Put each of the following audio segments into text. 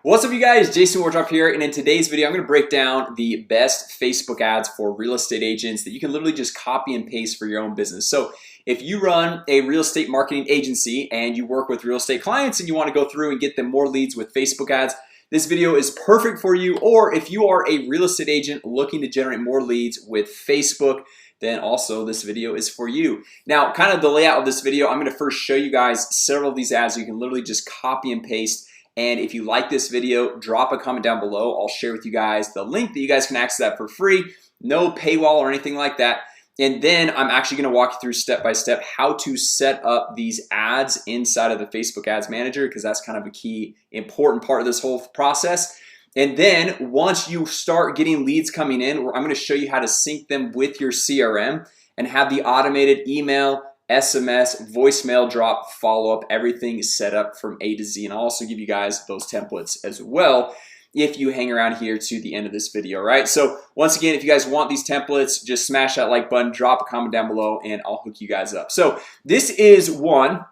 What's up, you guys? Jason Wardrop here, and in today's video I'm going to break down the best Facebook ads for real estate agents that you can literally just copy and paste for your own business. So if you run a real estate marketing agency and you work with real estate clients and you want to go through and get them more leads with Facebook ads, this video is perfect for you. Or if you are a real estate agent looking to generate more leads with Facebook, then also this video is for you. Now, kind of the layout of this video, I'm going to first show you guys several of these ads you can literally just copy and paste. And if you like this video, drop a comment down below. I'll share with you guys the link that you guys can access that for free. No paywall or anything like that. And then I'm actually going to walk you through step by step how to set up these ads inside of the Facebook Ads Manager, because that's kind of a key important part of this whole process. And then once you start getting leads coming in, I'm going to show you how to sync them with your CRM and have the automated email, SMS, voicemail drop, follow-up, everything is set up from A to Z. And I'll also give you guys those templates as well if you hang around here to the end of this video, right? So once again, if you guys want these templates, just smash that like button, drop a comment down below, and I'll hook you guys up. So this is one,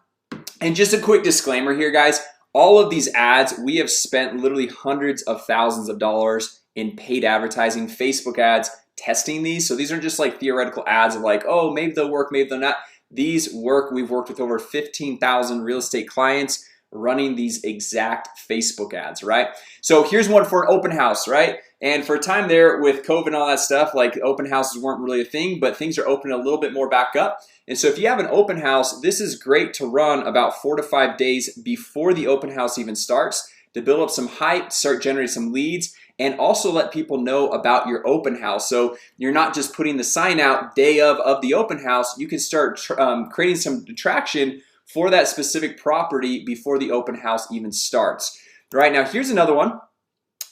and just a quick disclaimer here, guys. All of these ads, we have spent literally hundreds of thousands of dollars in paid advertising, Facebook ads, testing these. So these aren't just like theoretical ads of like, oh, maybe they'll work, maybe they'll not. These work. We've worked with over 15,000 real estate clients running these exact Facebook ads, right? So here's one for an open house, right? And for a time there with COVID and all that stuff, like open houses weren't really a thing, but things are opening a little bit more back up. And so if you have an open house, this is great to run about 4 to 5 days before the open house even starts to build up some hype, start generating some leads, and also let people know about your open house. So you're not just putting the sign out day of the open house. You can start creating some traction for that specific property before the open house even starts. Right now, here's another one.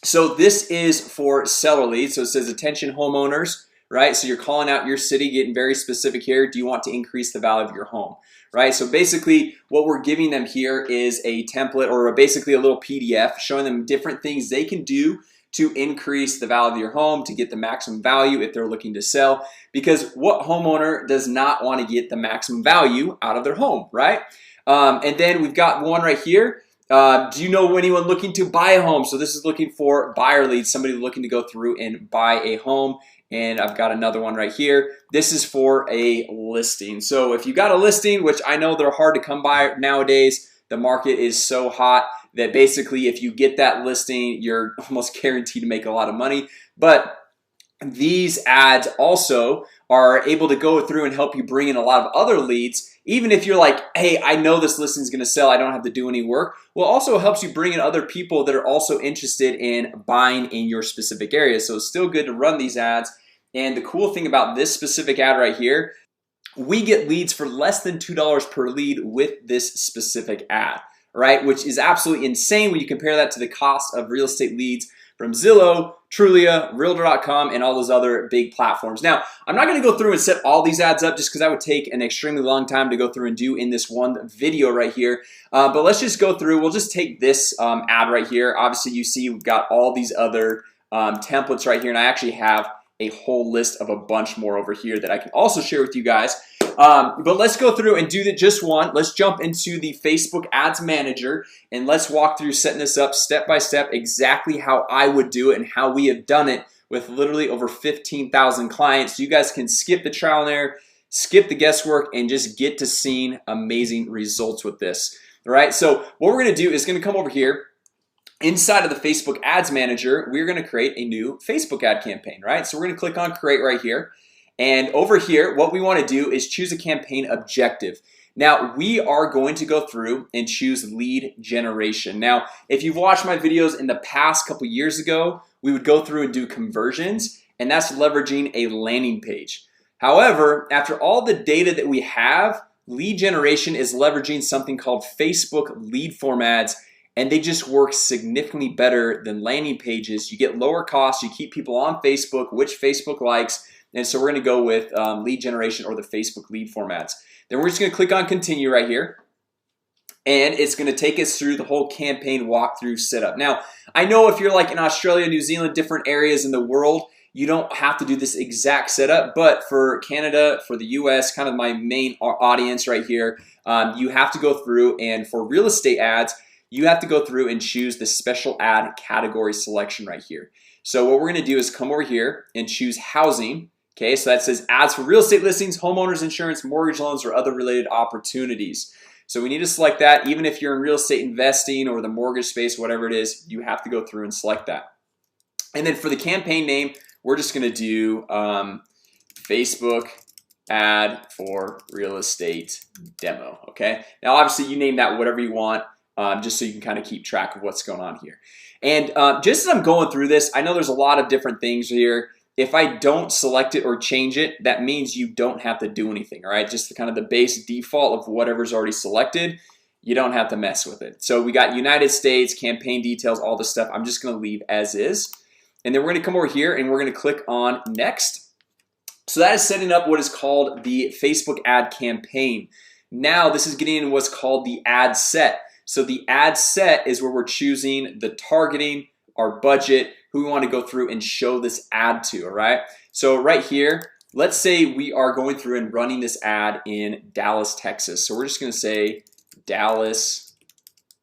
So this is for seller leads. So it says attention homeowners, right? So you're calling out your city, getting very specific here. Do you want to increase the value of your home, right? So basically what we're giving them here is a template, or basically a little PDF showing them different things they can do to increase the value of your home, to get the maximum value if they're looking to sell. Because what homeowner does not want to get the maximum value out of their home, right? And then we've got one right here. Do you know anyone looking to buy a home? So this is looking for buyer leads, somebody looking to go through and buy a home. And I've got another one right here. This is for a listing. So if you got a listing, which I know they're hard to come by nowadays, the market is so hot that basically if you get that listing, you're almost guaranteed to make a lot of money. But these ads also are able to go through and help you bring in a lot of other leads. Even if you're like, hey, I know this listing is going to sell, I don't have to do any work. Well, also helps you bring in other people that are also interested in buying in your specific area. So it's still good to run these ads. And the cool thing about this specific ad right here, we get leads for less than $2 per lead with this specific ad, right? Which is absolutely insane when you compare that to the cost of real estate leads from Zillow, Trulia, Realtor.com, and all those other big platforms. Now, I'm not going to go through and set all these ads up just because that would take an extremely long time to go through and do in this one video right here. But let's just go through. We'll just take this ad right here. Obviously, you see we've got all these other templates right here, and I actually have a whole list of a bunch more over here that I can also share with you guys. But let's go through and do just one. Let's jump into the Facebook Ads Manager and let's walk through setting this up step by step, exactly how I would do it and how we have done it with literally over 15,000 clients. So you guys can skip the trial and error, skip the guesswork, and just get to seeing amazing results with this. All right, so what we're gonna do is gonna come over here. Inside of the Facebook Ads Manager, we're gonna create a new Facebook ad campaign, right? So we're gonna click on create right here. And over here, what we want to do is choose a campaign objective. Now, we are going to go through and choose lead generation. Now, if you've watched my videos in the past couple years ago, we would go through and do conversions, and that's leveraging a landing page. However, after all the data that we have, lead generation is leveraging something called Facebook lead form ads, and they just work significantly better than landing pages. You get lower costs, you keep people on Facebook, which Facebook likes. And so we're gonna go with lead generation or the Facebook lead formats. Then we're just gonna click on continue right here. And it's gonna take us through the whole campaign walkthrough setup. Now, I know if you're like in Australia, New Zealand, different areas in the world, you don't have to do this exact setup. But for Canada, for the US, kind of my main audience right here, you have to go through, and for real estate ads, you have to go through and choose the special ad category selection right here. So what we're gonna do is come over here and choose housing. Okay, so that says ads for real estate listings, homeowners insurance, mortgage loans, or other related opportunities. So we need to select that. Even if you're in real estate investing or the mortgage space, whatever it is, you have to go through and select that. And then for the campaign name, we're just gonna do Facebook ad for real estate demo. Okay, now obviously you name that whatever you want, just so you can kind of keep track of what's going on here. And just as I'm going through this, I know there's a lot of different things here. If I don't select it or change it, that means you don't have to do anything. All right, just the kind of the base default of whatever's already selected, you don't have to mess with it. So we got United States, campaign details, all this stuff. I'm just gonna leave as is. And then we're gonna come over here and we're gonna click on next. So that is setting up what is called the Facebook ad campaign. Now this is getting in what's called the ad set. So the ad set is where we're choosing the targeting, our budget, who we want to go through and show this ad to. All right, so right here, let's say we are going through and running this ad in Dallas, Texas. So we're just going to say Dallas,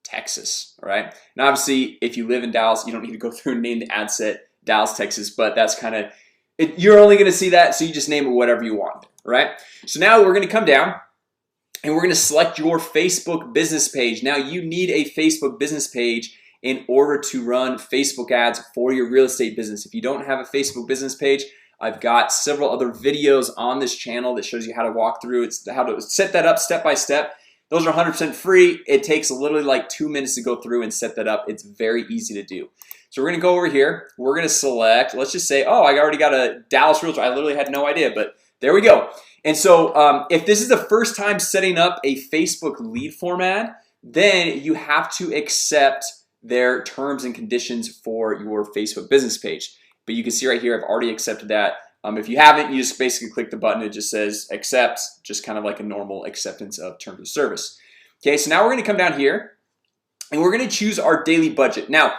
Texas. All right, and obviously if you live in Dallas, you don't need to go through and name the ad set Dallas, Texas, but that's kind of it. You're only going to see that, so you just name it whatever you want. Right, so now we're going to come down and we're going to select your Facebook business page. Now you need a Facebook business page in order to run Facebook ads for your real estate business. If you don't have a Facebook business page, I've got several other videos on this channel that shows you how to walk through it's how to set that up step by step. Those are 100% free. It takes literally like 2 minutes to go through and set that up. It's very easy to do. So we're gonna go over here. We're gonna select, let's just say, oh, I already got a Dallas realtor. I literally had no idea, but there we go. And so if this is the first time setting up a Facebook lead format, then you have to accept their terms and conditions for your Facebook business page. But you can see right here, I've already accepted that. If you haven't, you just basically click the button. It just says accept, just kind of like a normal acceptance of terms of service. Okay, so now we're gonna come down here and we're gonna choose our daily budget. Now,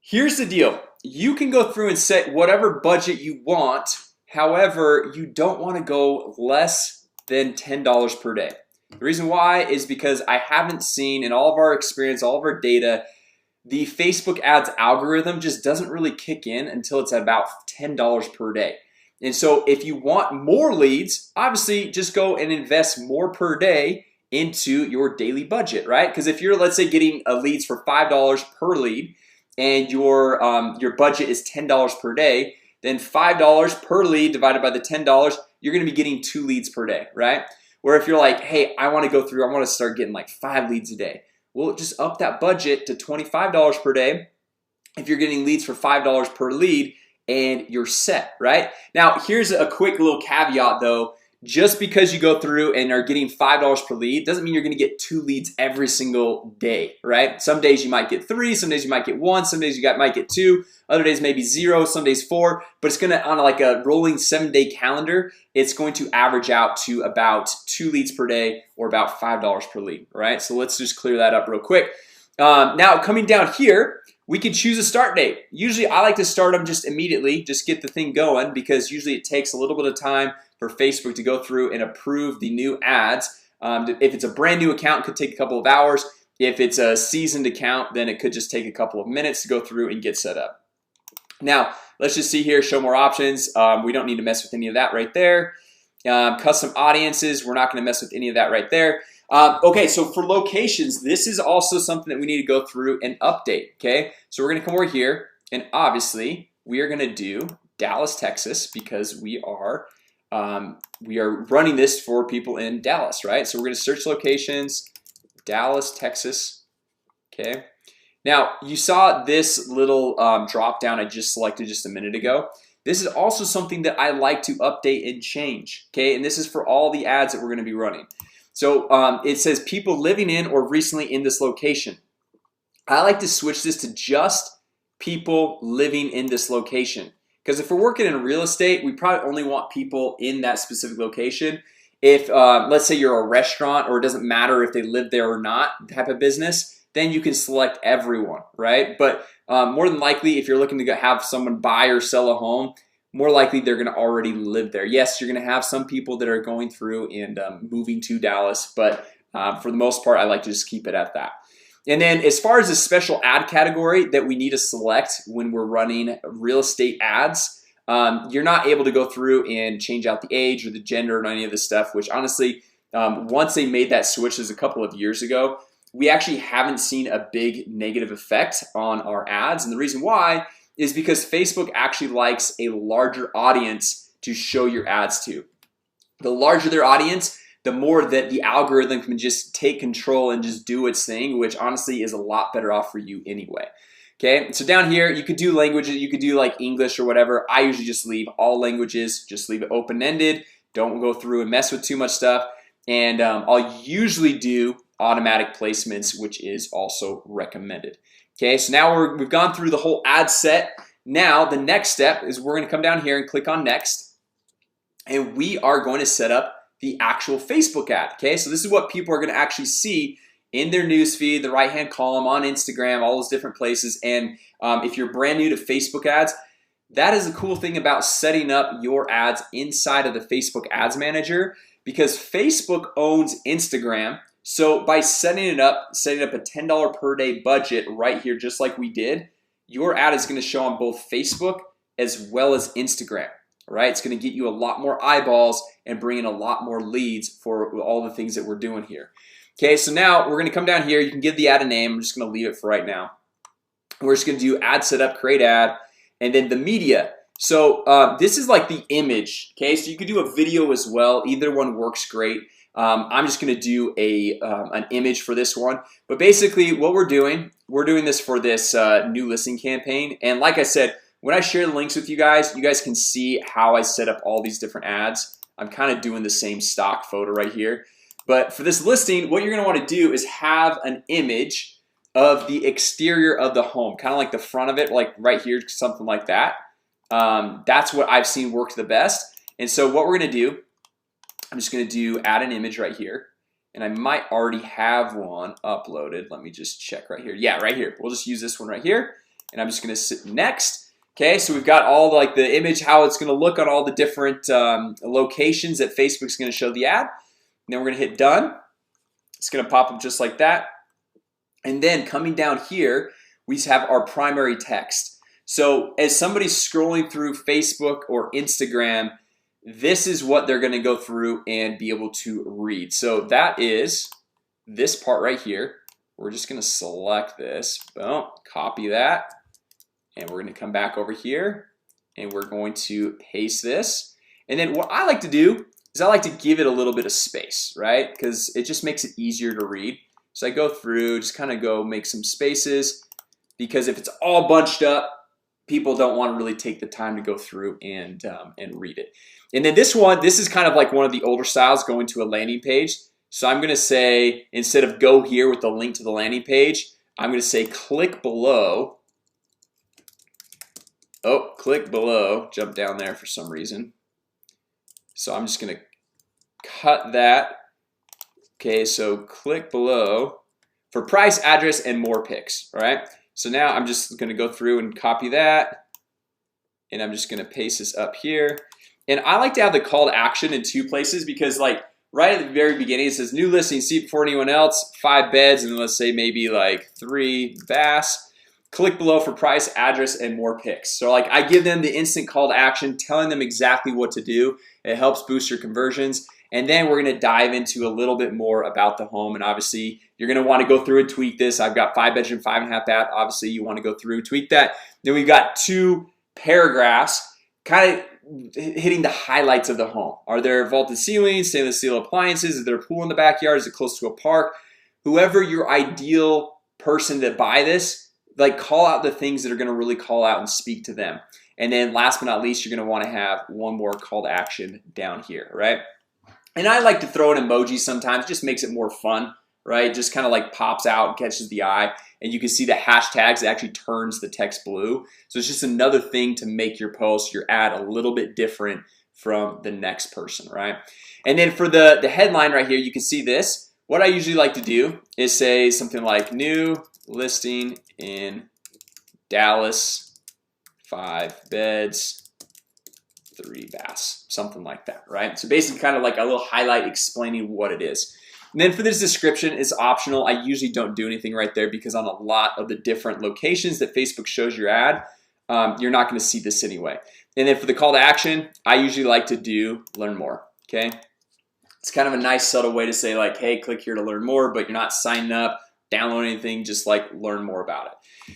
here's the deal. You can go through and set whatever budget you want. However, you don't want to go less than $10 per day. The reason why is because I haven't seen in all of our experience, all of our data, the Facebook ads algorithm just doesn't really kick in until it's at about $10 per day. And so if you want more leads, obviously just go and invest more per day into your daily budget, right? Because if you're, let's say, getting leads for $5 per lead and your budget is $10 per day, then $5 per lead divided by the $10, you're gonna be getting 2 leads per day, right? Where if you're like, hey, I wanna go through, I wanna start getting like 5 leads a day. Well, just up that budget to $25 per day if you're getting leads for $5 per lead and you're set, right? Now, here's a quick little caveat though. Just because you go through and are getting $5 per lead doesn't mean you're gonna get 2 leads every single day, right? Some days you might get 3, some days you might get 1, some days you might get 2, other days maybe 0, some days 4, but it's gonna, on like a rolling 7-day calendar, it's going to average out to about 2 leads per day or about $5 per lead, right? So let's just clear that up real quick. Now coming down here, we can choose a start date. Usually I like to start them just immediately, just get the thing going, because usually it takes a little bit of time for Facebook to go through and approve the new ads. If it's a brand new account, it could take a couple of hours. If it's a seasoned account, then it could just take a couple of minutes to go through and get set up. Now let's just see here, show more options. We don't need to mess with any of that right there. Custom audiences, we're not gonna mess with any of that right there. Okay, so for locations, this is also something that we need to go through and update. Okay, so we're gonna come over here and obviously we are gonna do Dallas, Texas, because we are running this for people in Dallas, right? So we're gonna search locations, Dallas, Texas. Okay, now you saw this little drop down I just selected just a minute ago. This is also something that I like to update and change. Okay, and this is for all the ads that we're gonna be running. So it says people living in or recently in this location. I like to switch this to just people living in this location, because if we're working in real estate, we probably only want people in that specific location. If let's say you're a restaurant, or it doesn't matter if they live there or not type of business, then you can select everyone, right? But more than likely, if you're looking to have someone buy or sell a home, more likely they're gonna already live there. Yes, you're gonna have some people that are going through and moving to Dallas, but for the most part, I like to just keep it at that. And then as far as a special ad category that we need to select when we're running real estate ads, you're not able to go through and change out the age or the gender or any of this stuff, which honestly, once they made that switch, a couple of years ago, we actually haven't seen a big negative effect on our ads. And the reason why is because Facebook actually likes a larger audience to show your ads to. The larger their audience, the more that the algorithm can just take control and just do its thing, which honestly is a lot better off for you anyway. Okay, so down here you could do languages, you could do like English or whatever. I usually just leave all languages, just leave it open-ended. Don't go through and mess with too much stuff. And I'll usually do automatic placements, which is also recommended. Okay, so now we've gone through the whole ad set. Now the next step is we're going to come down here and click on next, and we are going to set up the actual Facebook ad. Okay, so this is what people are going to actually see in their newsfeed, the right-hand column, on Instagram, all those different places. And if you're brand new to Facebook ads, that is the cool thing about setting up your ads inside of the Facebook Ads Manager, because Facebook owns Instagram. So by setting up a $10 per day budget right here, just like we did, your ad is going to show on both Facebook as well as Instagram. Right? It's going to get you a lot more eyeballs and bring in a lot more leads for all the things that we're doing here. Okay, so now we're going to come down here. You can give the ad a name. I'm just going to leave it for right now. We're just going to do ad setup, create ad, and then the media. So this is like the image. Okay, so you could do a video as well. Either one works great. I'm just going to do an image for this one. But basically what we're doing this for this new listing campaign. And like I said, when I share the links with you guys can see how I set up all these different ads. I'm kind of doing the same stock photo right here. But for this listing, what you're going to want to do is have an image of the exterior of the home, kind of like the front of it, like right here, something like that. That's what I've seen work the best. And so what we're going to do, I'm just going to do add an image right here. And I might already have one uploaded. Let me just check right here. Yeah, right here. We'll just use this one right here. And I'm just going to sit next. Okay, so we've got all like the image, how it's going to look on all the different locations that Facebook's going to show the ad. And then we're going to hit done. It's going to pop up just like that. And then coming down here, we have our primary text. So as somebody's scrolling through Facebook or Instagram, this is what they're going to go through and be able to read. So that is this part right here. We're just going to select this. Boom, copy that. And we're going to come back over here and we're going to paste this. And then what I like to do is I like to give it a little bit of space, right? Because it just makes it easier to read. So I go through, just kind of go make some spaces, because if it's all bunched up, people don't want to really take the time to go through and read it. And then this is kind of like one of the older styles, going to a landing page. So I'm going to say, instead of go here with the link to the landing page, I'm going to say click below. Oh, click below, jump down there for some reason. So I'm just going to cut that. Okay, so click below for price, address, and more pics. All right, so now I'm just going to go through and copy that, and I'm just going to paste this up here. And I like to have the call to action in two places, because like right at the very beginning it says new listing, see it before anyone else, 5 beds, and then let's say maybe like 3 baths. Click below for price, address, and more pics. So like I give them the instant call to action, telling them exactly what to do. It helps boost your conversions. And then we're going to dive into a little bit more about the home. And obviously you're going to want to go through and tweak this. I've got 5 bedroom, 5.5 bath. Obviously you want to go through, tweak that. Then we've got 2 paragraphs kind of hitting the highlights of the home. Are there vaulted ceilings, stainless steel appliances? Is there a pool in the backyard? Is it close to a park? Whoever your ideal person that buy this, like call out the things that are going to really call out and speak to them. And then last but not least, you're going to want to have one more call to action down here, right? And I like to throw in emojis sometimes. It just makes it more fun, right? Just kind of like pops out and catches the eye. And you can see the hashtags, it actually turns the text blue. So it's just another thing to make your post, your ad, a little bit different from the next person, right? And then for the headline right here, you can see this. What I usually like to do is say something like new listing in Dallas, 5 beds, 3 baths, something like that, right? So basically kind of like a little highlight explaining what it is. And then for this description is optional. I usually don't do anything right there because on a lot of the different locations that Facebook shows your ad, you're not going to see this anyway. And then for the call to action, I usually like to do learn more. Okay, it's kind of a nice subtle way to say like, hey, click here to learn more, but you're not signing up, downloading anything, just like learn more about it.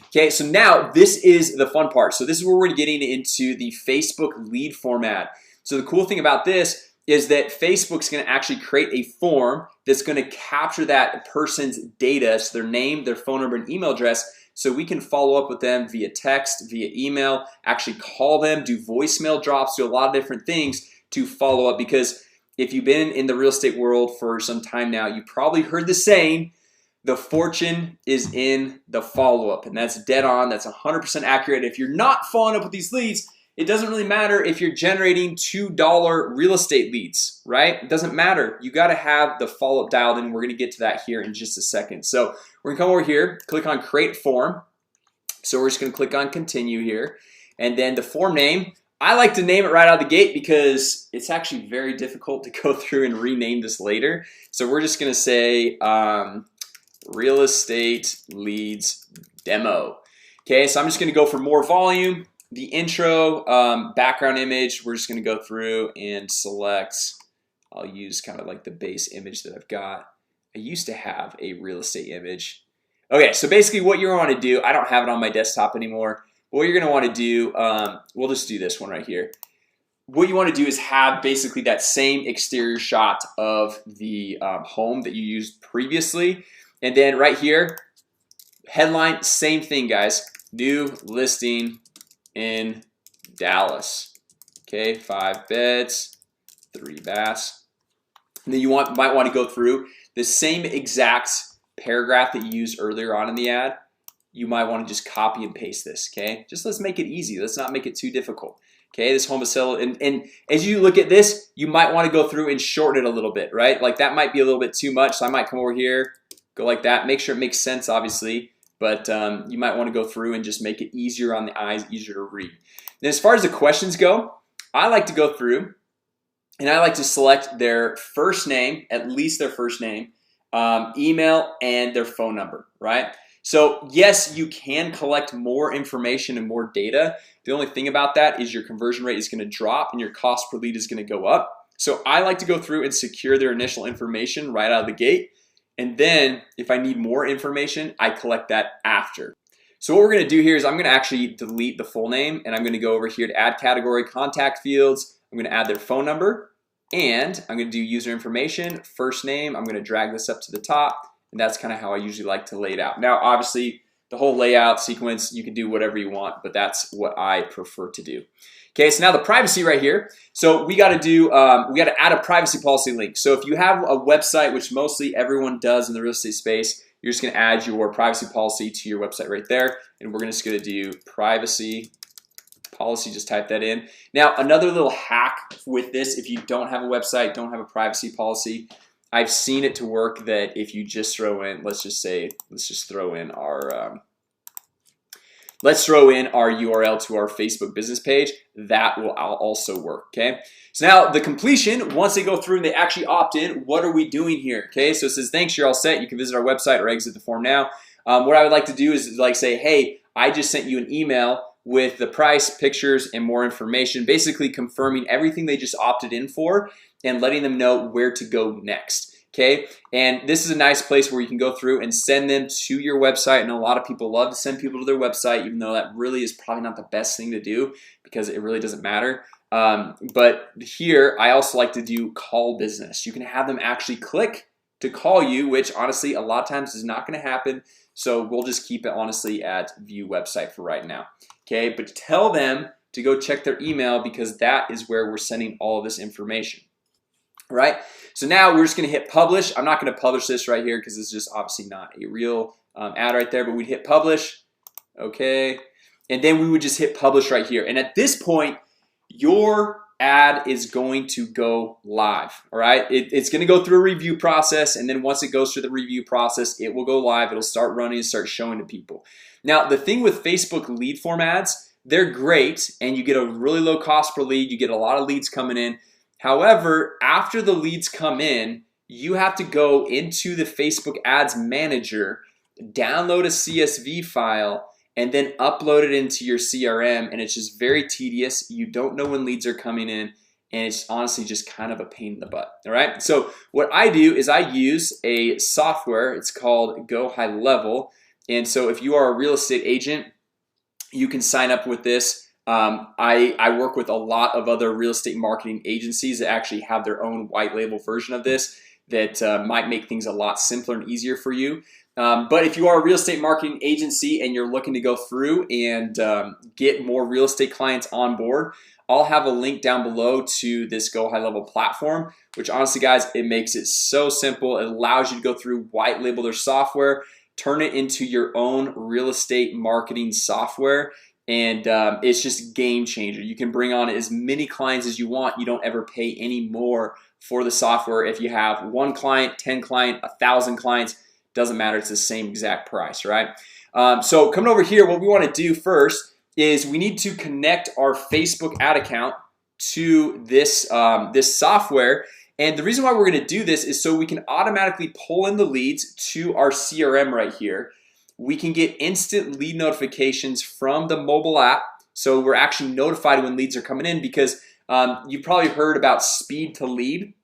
Okay, so now this is the fun part. So this is where we're getting into the Facebook lead format. So the cool thing about this is that Facebook's going to actually create a form that's going to capture that person's data, so their name, their phone number, and email address, so we can follow up with them via text, via email, actually call them, do voicemail drops, do a lot of different things to follow up. Because if you've been in the real estate world for some time now, you probably heard the saying, the fortune is in the follow-up, and that's dead on. That's 100% accurate. If you're not following up with these leads, it doesn't really matter if you're generating $2 real estate leads, right? It doesn't matter. You got to have the follow-up dialed in. We're going to get to that here in just a second. So we're going to come over here, click on create form. So we're just going to click on continue here, and then the form name, I like to name it right out of the gate because it's actually very difficult to go through and rename this later. So we're just going to say real estate leads demo. Okay, so I'm just going to go for more volume. The intro, background image, we're just going to go through and select. I'll use kind of like the base image that I've got. I used to have a real estate image. Okay, so basically what you want to do, I don't have it on my desktop anymore, but what you're going to want to do, we'll just do this one right here. What you want to do is have basically that same exterior shot of the home that you used previously. And then right here, headline, same thing, guys. New listing in Dallas. Okay, 5 beds, 3 baths. And then you might want to go through the same exact paragraph that you used earlier on in the ad. You might want to just copy and paste this. Okay, just let's make it easy. Let's not make it too difficult. Okay, this home is sold, and as you look at this, you might want to go through and shorten it a little bit, right? Like that might be a little bit too much. So I might come over here, go like that. Make sure it makes sense, obviously. But you might want to go through and just make it easier on the eyes, easier to read. And as far as the questions go, I like to go through and I like to select their first name, at least their first name, email, and their phone number, right? So yes, you can collect more information and more data. The only thing about that is your conversion rate is going to drop and your cost per lead is going to go up. So I like to go through and secure their initial information right out of the gate. And then if I need more information, I collect that after. So what we're going to do here is I'm going to actually delete the full name, and I'm going to go over here to add category, contact fields. I'm going to add their phone number, and I'm going to do user information, first name. I'm going to drag this up to the top, and that's kind of how I usually like to lay it out. Now, obviously, the whole layout sequence, you can do whatever you want, but that's what I prefer to do. Okay, so now the privacy right here. So we got to do, we got to add a privacy policy link. So if you have a website, which mostly everyone does in the real estate space, you're just going to add your privacy policy to your website right there, and we're just going to do privacy policy. Just type that in. Now, another little hack with this, if you don't have a website, don't have a privacy policy, I've seen it to work that if you just throw in, let's just throw in our URL to our Facebook business page. That will also work. Okay, so now the completion, once they go through and they actually opt in, what are we doing here? Okay, so it says thanks, you're all set. You can visit our website or exit the form now. What I would like to do is like say, hey, I just sent you an email with the price, pictures, and more information, basically confirming everything they just opted in for and letting them know where to go next. Okay, and this is a nice place where you can go through and send them to your website. And a lot of people love to send people to their website, even though that really is probably not the best thing to do because it really doesn't matter. But here I also like to do call business. You can have them actually click to call you, which honestly a lot of times is not going to happen. So we'll just keep it honestly at view website for right now. Okay, but tell them to go check their email because that is where we're sending all of this information. All right, so now we're just going to hit publish. I'm not going to publish this right here because it's just obviously not a real ad right there, but we'd hit publish. Okay, and then we would just hit publish right here. And at this point, your ad is going to go live. All right, it's going to go through a review process, and then once it goes through the review process, it will go live. It'll start running and start showing to people. Now, the thing with Facebook lead form ads, they're great, and you get a really low cost per lead. You get a lot of leads coming in. However, after the leads come in, you have to go into the Facebook Ads Manager, download a CSV file, and then upload it into your CRM. And it's just very tedious. You don't know when leads are coming in, and it's honestly just kind of a pain in the butt. All right, so what I do is I use a software. It's called Go High Level. And so if you are a real estate agent, you can sign up with this. I work with a lot of other real estate marketing agencies that actually have their own white label version of this that might make things a lot simpler and easier for you. But if you are a real estate marketing agency and you're looking to go through and get more real estate clients on board, I'll have a link down below to this Go High Level platform, which honestly guys, it makes it so simple. It allows you to go through, white label their software, turn it into your own real estate marketing software, and it's just game changer. You can bring on as many clients as you want. You don't ever pay any more for the software. If you have 1 client, 10 client, 1,000 clients, doesn't matter. It's the same exact price, right? So coming over here, what we want to do first is we need to connect our Facebook ad account to this this software. And the reason why we're going to do this is so we can automatically pull in the leads to our CRM right here. We can get instant lead notifications from the mobile app, so we're actually notified when leads are coming in, because you've probably heard about speed to lead.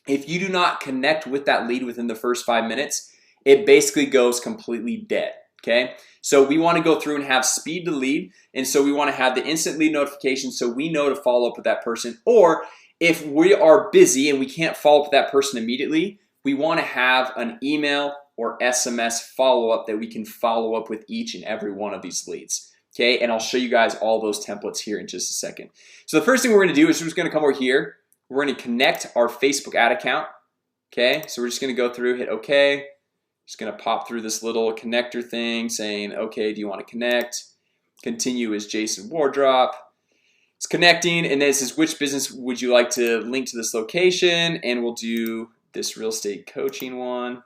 If you do not connect with that lead within the first 5 minutes, it basically goes completely dead. Okay, so we want to go through and have speed to lead, and so we want to have the instant lead notification so we know to follow up with that person. Or if we are busy and we can't follow up with that person immediately, we want to have an email or SMS follow-up that we can follow up with each and every one of these leads. Okay, and I'll show you guys all those templates here in just a second. So the first thing we're going to do is we're just going to come over here. We're going to connect our Facebook ad account. Okay, so we're just going to go through, hit OK. Just going to pop through this little connector thing saying, okay, do you want to connect? Continue is Jason Wardrop. It's connecting, and this is which business would you like to link to this location, and we'll do this real estate coaching one.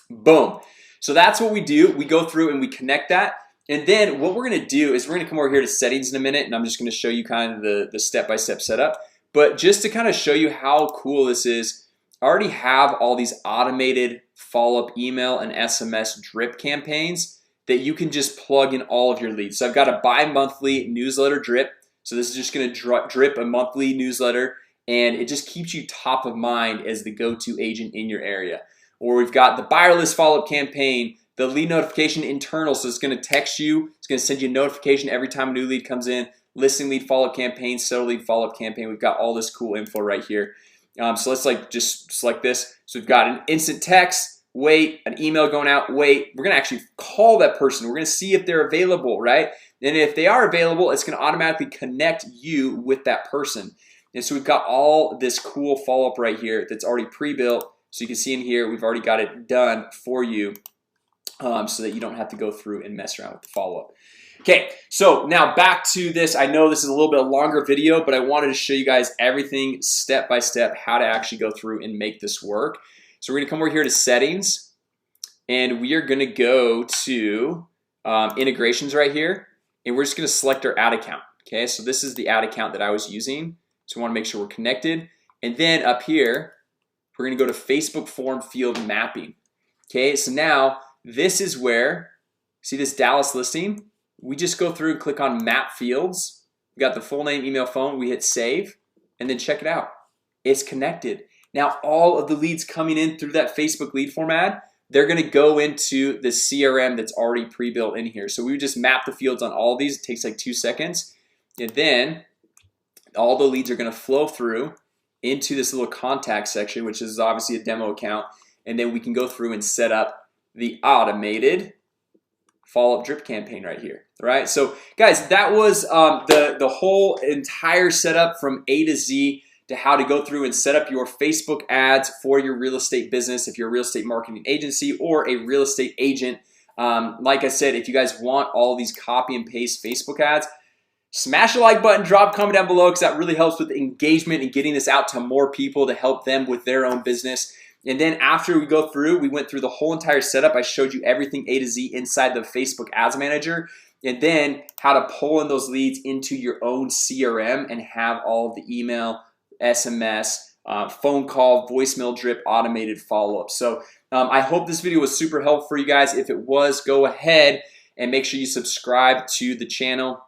Boom. So that's what we do. We go through and we connect that, and then what we're going to do is we're going to come over here to settings in a minute, and I'm just going to show you kind of the step-by-step setup. But just to kind of show you how cool this is, I already have all these automated follow-up email and SMS drip campaigns that you can just plug in all of your leads. So I've got a bi-monthly newsletter drip. So this is just going to drip a monthly newsletter, and it just keeps you top of mind as the go-to agent in your area. Or we've got the buyer list follow-up campaign, the lead notification internal. So it's going to text you. It's going to send you a notification every time a new lead comes in. Listing lead follow-up campaign, seller lead follow-up campaign. We've got all this cool info right here. So let's just select this. So we've got an instant text, wait, an email going out, wait. We're gonna actually call that person. We're gonna see if they're available, right? And if they are available, it's gonna automatically connect you with that person. And so we've got all this cool follow-up right here that's already pre-built. So you can see in here, we've already got it done for you, so that you don't have to go through and mess around with the follow-up. Okay, so now back to this. I know this is a little bit longer video, but I wanted to show you guys everything step by step, how to actually go through and make this work. So we're gonna come over here to settings, and we are gonna go to integrations right here, and we're just gonna select our ad account. Okay, so this is the ad account that I was using, so we want to make sure we're connected. And then up here, we're gonna go to Facebook form field mapping. Okay, so now this is where, see this Dallas listing? We just go through and click on map fields. We got the full name, email, phone. We hit save, and then check it out. It's connected. Now all of the leads coming in through that Facebook lead form ad, they're gonna go into the CRM that's already pre-built in here. So we would just map the fields on all of these. It takes like 2 seconds, and then all the leads are gonna flow through into this little contact section, which is obviously a demo account, and then we can go through and set up the automated follow-up drip campaign right here. All right, so guys, that was the whole entire setup from A to Z to how to go through and set up your Facebook ads for your real estate business if you're a real estate marketing agency or a real estate agent. Like I said, if you guys want all these copy and paste Facebook ads, smash the like button, drop a comment down below, because that really helps with engagement and getting this out to more people to help them with their own business. And then after we go through, we went through the whole entire setup. I showed you everything A to Z inside the Facebook Ads Manager, and then how to pull in those leads into your own CRM and have all of the email, SMS, phone call, voicemail drip, automated follow-up. So I hope this video was super helpful for you guys. If it was, go ahead and make sure you subscribe to the channel.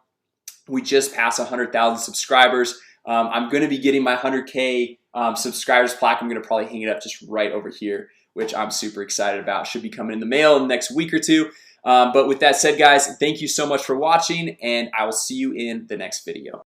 We just passed 100,000 subscribers. I'm gonna be getting my 100K subscribers plaque. I'm gonna probably hang it up just right over here, which I'm super excited about. Should be coming in the mail in the next week or two. But with that said, guys, thank you so much for watching, and I will see you in the next video.